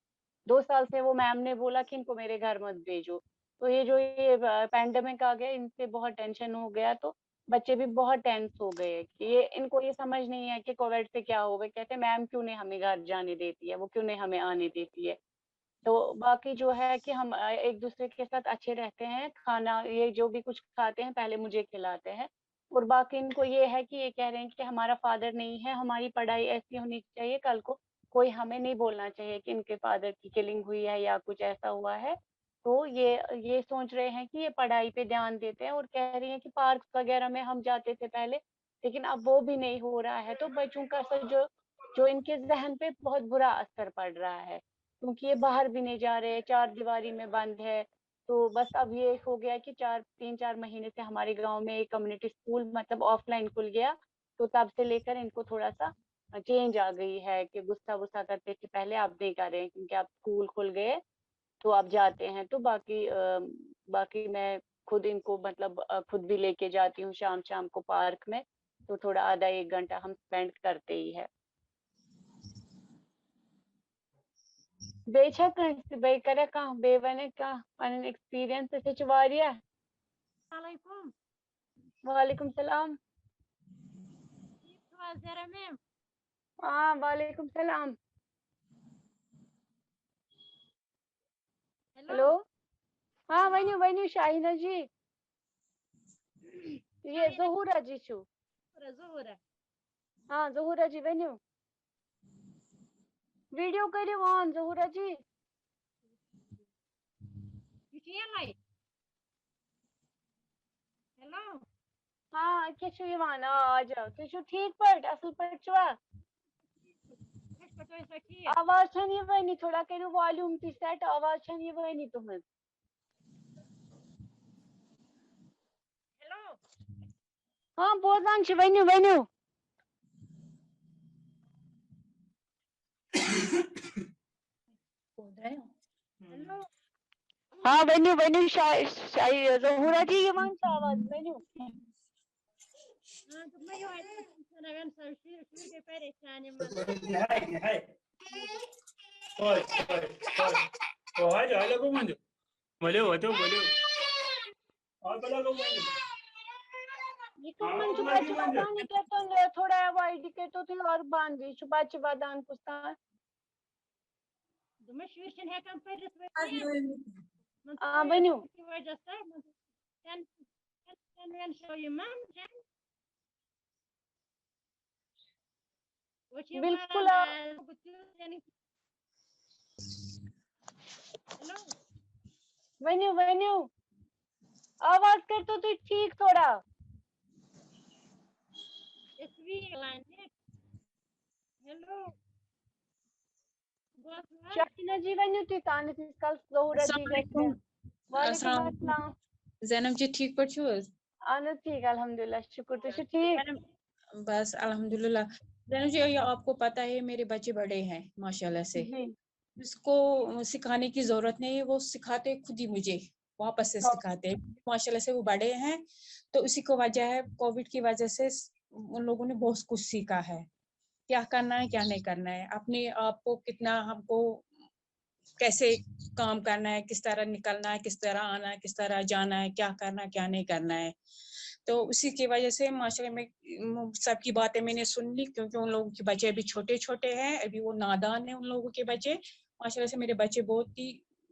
2 سال سے وہ میم نے بولا کہ ان کو میرے گھر مت بھیجو. تو یہ جو یہ پینڈیمک آ گیا ان سے بہت ٹینشن ہو گیا, تو بچے بھی بہت ٹینس ہو گئے کہ یہ ان کو یہ سمجھ نہیں ہے کہ کووڈ سے کیا ہوگا. کہتے ہیں میم کیوں نہیں ہمیں گھر جانے دیتی ہے, وہ کیوں نہیں ہمیں آنے دیتی ہے. تو باقی جو ہے کہ ہم ایک دوسرے کے ساتھ اچھے رہتے ہیں, کھانا یہ جو بھی کچھ کھاتے ہیں پہلے مجھے کھلاتے ہیں. اور باقی ان کو یہ ہے کہ یہ کہہ رہے ہیں کہ ہمارا فادر نہیں ہے, ہماری پڑھائی ایسی ہونی چاہیے, کل کو کوئی ہمیں نہیں بولنا چاہیے کہ ان کے فادر کی کلنگ ہوئی ہے یا کچھ ایسا ہوا ہے. تو یہ سوچ رہے ہیں کہ یہ پڑھائی پہ دھیان دیتے ہیں. اور کہہ رہی ہیں کہ پارک وغیرہ میں ہم جاتے تھے پہلے, لیکن اب وہ بھی نہیں ہو رہا ہے. تو بچوں کا جو ان کے ذہن پہ بہت برا اثر پڑ رہا ہے, کیونکہ یہ باہر بھی نہیں جا رہے, 4 دیواری میں بند ہے. تو بس اب یہ ہو گیا کہ 3-4 مہینے سے ہمارے گاؤں میں ایک کمیونٹی اسکول مطلب آف لائن کھل گیا. تو تب سے لے کر ان کو تھوڑا سا چینج آ گئی ہے کہ غصہ کرتے تھے پہلے, اب نہیں کر رہے ہیں کیونکہ اب اسکول کھل گئے تو اب جاتے ہیں. تو باقی میں خود ان کو مطلب خود بھی لے کے جاتی ہوں شام کو پارک میں, تو تھوڑا آدھا 1 گھنٹہ ہم اسپینڈ کرتے ہی ہے. بیٚیہِ چھا کٲنٛسہِ بیٚیہِ کَریا کانٛہہ بیٚیہِ وَنیا کانٛہہ پَنٕنۍ ایکسپیٖرینس أسۍ چھِ واریاہ. علیکم. وعلیکم السلام. ٹھیک چھو حظ زہرا میم؟ ہاں وعلیکم السلام. ہیلو. ہاں ؤنِو شاہینہ جی. یہ ظہورا جی چھو. ظہورا. ہاں ظہورا جی ؤنِو. ویڈیو کٔرِو آن ظہورا جی. یہ چھُ یَلَے. ہیلو. ہاں کیٛاہ چھُ یِوان آ جاو. تُہۍ چھِو ٹھیٖک پٲٹھۍ اَصٕل پٲٹھۍ چھِوا؟ ٹھیٖک. آواز چھَنہٕ یِوٲنی, تھوڑا کٔرِو والیوٗم تُہۍ سٮ۪ٹ, آواز چھَنہٕ یِوٲنی تُہٕنٛز. ہیلو. ہاں بوزان چھِ, ؤنِو. ہیلو. ہاں ؤنِو ظہورا جی یِوان چھِ آواز, ؤنِو. ہاں دوٚپمَے یِہوٚے شُرۍ گٔے پریشان یِمن. یہ کٕمن چھُ بچہِ ودان, یہِ کٔرۍتون تھوڑا ایوایڈ, یہِ کٔرۍتو تُہۍ اورٕ بنٛد, یہِ چھُ بچہِ ودان کُستام. دوٚپمَے شُرۍ چھِنہٕ ہٮ۪کان پٔرِتھ ؤرِتھ ؤنِو. کہِ وجہ سۭتۍ چھُ یِمن. بالکل. ؤنِو. آواز کٔرۍتو تُہۍ ٹھیٖک تھوڑا. ہیلو. شاہینہ جی ؤنِو تُہۍ تانٮ۪تھ ییٖتِس کالس ظہورا جی گژھِ. وعلیکم السلام. زینب جی ٹھیک پٲٹھۍ چھِو حظ؟ اہن حظ ٹھیک الحمدللہ شکر. تُہۍ چھِو ٹھیک؟ بس الحمدللہ. زینب جی یہ آپ کو پتہ ہے میرے بچے بڑے ہیں ماشاءاللہ سے, جی. اس کو سکھانے کی ضرورت نہیں ہے, وہ سکھاتے خود ہی مجھے واپس سے سکھاتے ہیں ماشاءاللہ سے. وہ بڑے ہیں تو اسی کو وجہ ہے کووڈ کی وجہ سے ان لوگوں نے بہت کچھ سیکھا ہے, کیا کرنا ہے کیا نہیں کرنا ہے, اپنے آپ کو کتنا ہم کو کیسے کام کرنا ہے, کس طرح نکلنا ہے, کس طرح آنا ہے, کس طرح جانا ہے, کیا کرنا ہے کیا نہیں کرنا ہے. تو اسی کی وجہ سے معاشرے میں سب کی باتیں میں نے سن لی, کیونکہ ان لوگوں کے بچے ابھی چھوٹے ہیں, ابھی وہ نادان ہیں ان لوگوں کے بچے. ماشاءاللہ سے میرے بچے بہت ہی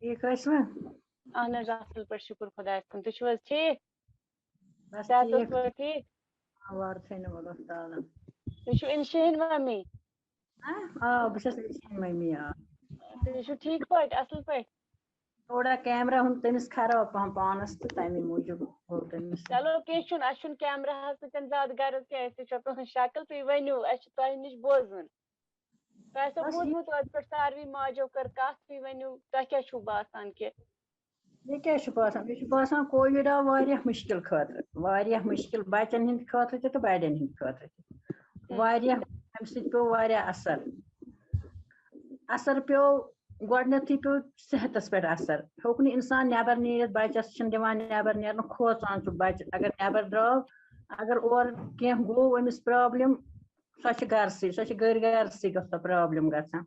ٹھیک ٲسوٕ؟ اہن حظ اصل پٲٹھۍ شُکُر خۄدایَس کُن. تُہۍ چھِو حظ ٹھیٖک؟ بس صحت اوس ٹھیٖک. پٲٹھۍ ٹھیٖک؟ وارٕ تھٲینو اللہ تعالیٰ. تُہۍ چھِو اِنشاہِن ممی؟ بہٕ چھَس أسۍ مٔمی. تُہۍ چھِو ٹھیٖک پٲٹھۍ اصل پٲٹھۍ؟ تھوڑا کیمرا ہُنٛد تٔمِس خراب پہم پانَس تہٕ تَمے موٗجوٗب گوٚو تٔمِس. چلو کینٛہہ چھُنہٕ, اَسہِ چھُنہٕ کیمراہَس سۭتۍ زیادٕ غرض کینٛہہ, أسۍ وٕچھو تُہٕنٛز شکٕل, تُہۍ ؤنِو, اَسہِ چھُ تۄہہِ نِش بوزُن. تۄہہِ آسیو بس بوٗزمُت ٲدۍ پٮ۪ٹھ ساروی ماجو کٔر کَتھ, تُہۍ ؤنِو تۄہہِ کیٛاہ چھُو باسان کہِ مےٚ کیٛاہ چھُ باسان؟ مےٚ چھُ باسان کووِڈ آو واریاہ مُشکِل خٲطرٕ, واریاہ مُشکِل بَچَن ہِنٛدِ خٲطرٕ تہِ تہٕ بَڑٮ۪ن ہِنٛدِ خٲطرٕ تہِ. واریاہ اَمہِ سۭتۍ پیوٚو واریاہ اَثر. اَثر پیوٚو گۄڈٕنٮ۪تھٕے پیوٚو صحتَس پٮ۪ٹھ اَثر. ہیوٚک نہٕ اِنسان نٮ۪بر نیٖرِتھ, بَچَس چھِنہٕ دِوان نٮ۪بر نیرنہٕ, کھوژان چھُ بَچہٕ اگر نٮ۪بر درٛاو, اگر اورٕ کینٛہہ گوٚو أمِس پرٛابلِم, سۄ چھِ گرسٕے, سۄ چھِ گٔرۍ گرسٕے گٔژھ سۄ پرٛابلِم گژھان.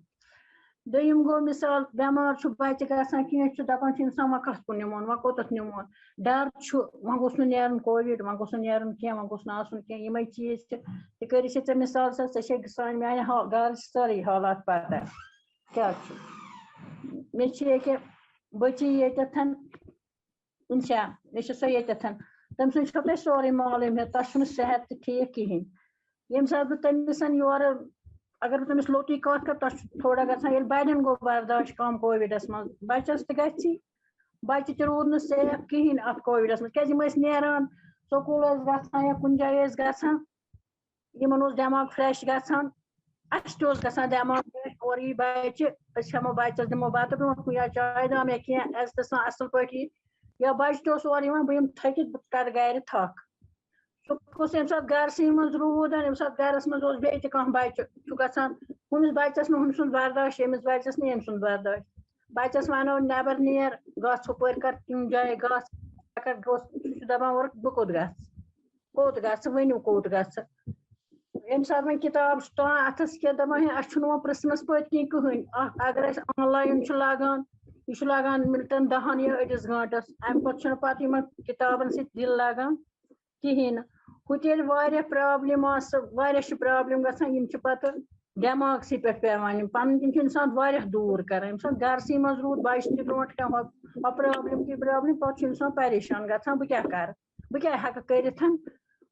دوٚیِم گوٚو مِثال بٮ۪مار چھُ بَچہِ گژھان, کینٛہہ چھُ دَپان چھُ اِنسان وۄنۍ کَتھ کُن نِمون, وۄنۍ کوٚتَتھ نِمون, ڈر چھُ, وۄنۍ گوٚژھ نہٕ نیرُن کووِڈ, وۄنۍ گوٚژھ نہٕ نیرُن کینٛہہ, وۄنۍ گوٚژھ نہٕ آسُن کینٛہہ, یِمے چیٖز چھِ. یہِ کٔرِتھ چھِ ژےٚ مِثال ژےٚ چھے سانہِ میانہِ گرٕچ سٲرٕے حالات پَتہ کیٛاہ چھُ. مےٚ چھِ ییٚکیٛاہ بٔچی ییٚتٮ۪تھ اِنشا, مےٚ چھِ سۄ ییٚتٮ۪تھ, تٔمۍ سُنٛد چھُو تۄہہِ سورُے معلوٗم, تَتھ چھُنہٕ صحت تہِ ٹھیٖک کِہیٖنۍ. ییٚمہِ ساتہٕ بہٕ تٔمِس یورٕ اگر بہٕ تٔمِس لوٚتُے کَتھ کَرٕ, تَتھ چھُ تھوڑا گژھان, ییٚلہِ بَڑٮ۪ن گوٚو برداش کَم کووِڈَس منٛز, بَچَس تہِ گژھی. بَچہِ تہِ روٗد نہٕ سیف کِہیٖنۍ اَتھ کووِڈَس منٛز, کیٛازِ یِم ٲسۍ نیران, سکوٗل ٲسۍ گژھان یا کُنہِ جایہِ ٲسۍ گژھان, یِمن اوس دٮ۪ماغ فرٛٮ۪ش گژھان, اَسہِ تہِ اوس گژھان دٮ۪ماغ فرٛٮ۪ش, اورٕ یی بَچہِ, أسۍ کھٮ۪مو بَچَس دِمو بَتہٕ برونٛٹھ کُن یا چاے دام یا کینٛہہ عزتہٕ سان اَصٕل پٲٹھۍ یی, یا بَچہِ تہِ اوس اورٕ یِوان, بہٕ یِمہٕ تھٔکِتھ, بہٕ کَرٕ گرِ تھکھ. سُہ گوٚژھ ییٚمہِ ساتہٕ گرسٕے منٛز روٗد, ییٚمہِ ساتہٕ گرَس منٛز اوس بیٚیہِ تہِ کانٛہہ بَچہِ, چھُ گژھان ہُمِس بَچَس نہٕ ہُمۍ سُنٛد برداش, ییٚمِس بَچَس نہٕ ییٚمہِ سُنٛد برداش. بَچَس وَنو نٮ۪بر نیر, گژھ ہُپٲرۍ کر کُنہِ جایہِ گژھ, اگر گوٚژھ سُہ چھُ دَپان اورٕ بہٕ کوٚت گژھٕ, ؤنِو کوٚت گژھٕ. ییٚمہِ ساتہٕ وۄنۍ کِتاب چھُ تُلان اَتھَس کیٚنٛہہ, دَپان ہے اَسہِ چھُنہٕ وۄنۍ پرٛژھنَس پٲٹھۍ کِہیٖنۍ کٕہٕنۍ. اَکھ اگر اَسہِ آنلاین چھُ لاگان, یہِ چھُ لاگان مِنٹَن 10 یا أڑِس گٲنٛٹَس, اَمہِ پَتہٕ چھُنہٕ پَتہٕ یِمن کِتابَن سۭتۍ دِل لگان کِہیٖنۍ نہٕ. ہُتہِ ییٚلہِ واریاہ پرٛابلِم آسہٕ, واریاہ چھِ پرٛابلِم گژھان, یِم چھِ پَتہٕ دٮ۪ماغسٕے پٮ۪ٹھ پیٚوان, یِم پَنٕنۍ کِنۍ چھُ اِنسان واریاہ دوٗر کران. ییٚمہِ ساتہٕ گرسٕے منٛز روٗد, بَچہِ تہِ برونٛٹھ کَنہِ ہۄ پرٛابلِم تی پرٛابلِم, پَتہٕ چھُ اِنسان پریشان گژھان, بہٕ کیٛاہ کَرٕ, بہٕ کیٛاہ ہٮ۪کہٕ کٔرِتھ,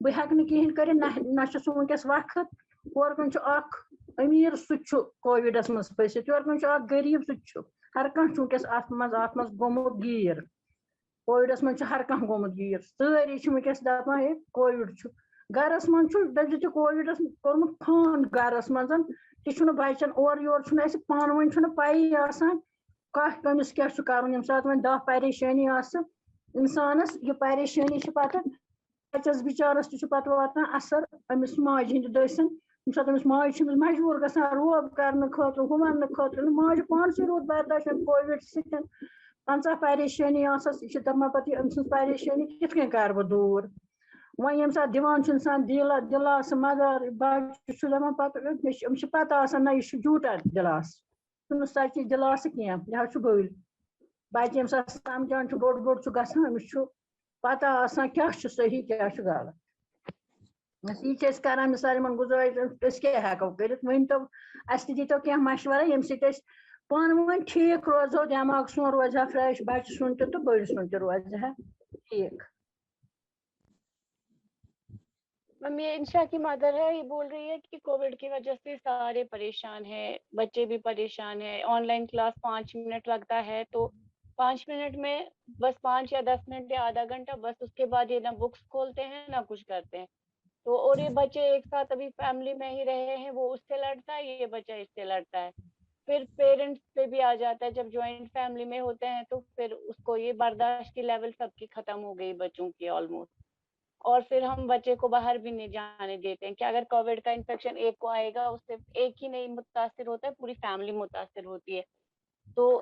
بہٕ ہٮ۪کہٕ نہٕ کِہیٖنۍ کٔرِتھ, نہ چھُ سُہ وٕنکٮ۪س وقت. اورٕ کُن چھُ اکھ أمیٖر, سُہ تہِ چھُ کووِڈَس منٛز پھٔسِتھ, یورٕ کُن چھُ اکھ غریٖب, سُہ تہِ چھُ, ہر کانٛہہ چھُ وٕنکٮ۪س اَتھ منٛز گوٚمُت گیٖر. کووِڈَس منٛز چھُ ہر کانٛہہ گوٚمُت گیٖر, سٲری چھِ وٕنکٮ۪س دَپان ہے کووِڈ چھُ. گرَس منٛز چھُ دٔپۍ تہِ کووِڈَس کوٚرمُت فون گرَس منٛز, تہِ چھُنہٕ بَچَن اورٕ یورٕ چھُنہٕ اَسہِ پانہٕ ؤنۍ چھُنہٕ پَیی آسان کَتھ کٔمِس کیٛاہ چھُ کَرُن. ییٚمہِ ساتہٕ وۄنۍ 10 پریشٲنی آسہٕ اِنسانَس, یہِ پریشٲنی چھِ پَتہٕ بَچَس بِچارَس تہِ چھُ پَتہٕ واتان اَثر أمِس ماجہِ ہِنٛدِ دٔسۍ. ییٚمہِ ساتہٕ أمِس ماجہِ چھِ أمِس مجبوٗر گژھان روب کرنہٕ خٲطرٕ, ہُہ وَننہٕ خٲطرٕ, ماجہِ پانسٕے روٗد برداش کووِڈ سۭتۍ, 50 پریشٲنی آسَس, یہِ چھِ دَپان پَتہٕ یہِ أمۍ سٕنٛز پریشٲنی کِتھ کٔنۍ کَرٕ بہٕ دوٗر. وۄنۍ ییٚمہِ ساتہٕ دِوان چھُ اِنسان دِلاسہٕ مگر بَچہِ چھُ دَپان پَتہٕ أمِس چھِ پَتہ آسان, نہ یہِ چھُ جوٗٹا دِلاسہٕ, چھُنہٕ سچی دِلاسہٕ کینٛہہ, یہِ حظ چھُ بٔلۍ. بَچہِ ییٚمہِ ساتہٕ سَمجان چھُ, بوٚڑ چھُ گژھان, أمِس چھُ پَتہ آسان کیٛاہ چھُ صحیح کیٛاہ چھُ غلط. یہِ چھِ أسۍ کران مِثال یِمن گُزٲرِش, أسۍ کیٛاہ ہٮ۪کو کٔرِتھ, ؤنۍتو اَسہِ تہِ دیٖتو کینٛہہ مَشوَرا ییٚمہِ سۭتۍ أسۍ پانہٕ ؤنۍ ٹھیٖک روزو, دٮ۪ماغ سون روزِ ہا فرٛٮ۪ش, بَچہِ سُنٛد تہِ تہٕ بٔڑۍ سُنٛد تہِ روزِ ہا ٹھیٖک. ممی انشا کی مدر ہے, یہ بول رہی ہے کہ کووڈ کی وجہ سے سارے پریشان ہیں, بچے بھی پریشان ہیں. آن لائن کلاس 5 منٹ لگتا ہے, تو 5 منٹ میں بس 5 یا 10 منٹ یا آدھا گھنٹہ, بس اس کے بعد یہ نہ بکس کھولتے ہیں نہ کچھ کرتے ہیں. تو اور یہ بچے ایک ساتھ ابھی فیملی میں ہی رہے ہیں, وہ اس سے لڑتا ہے, یہ بچہ اس سے لڑتا ہے. پھر پیرنٹس پہ بھی آ جاتا ہے, جب جوائنٹ فیملی میں ہوتے ہیں تو پھر اس کو یہ برداشت کی لیول سب کی ختم ہو گئی بچوں کی آلموسٹ. اور پھر ہم بچے کو باہر بھی نہیں جانے دیتے ہیں کہ اگر کووڈ کا انفیکشن ایک کو آئے گا, اس سے ایک ہی نہیں متاثر ہوتا ہے, پوری فیملی متاثر ہوتی ہے. تو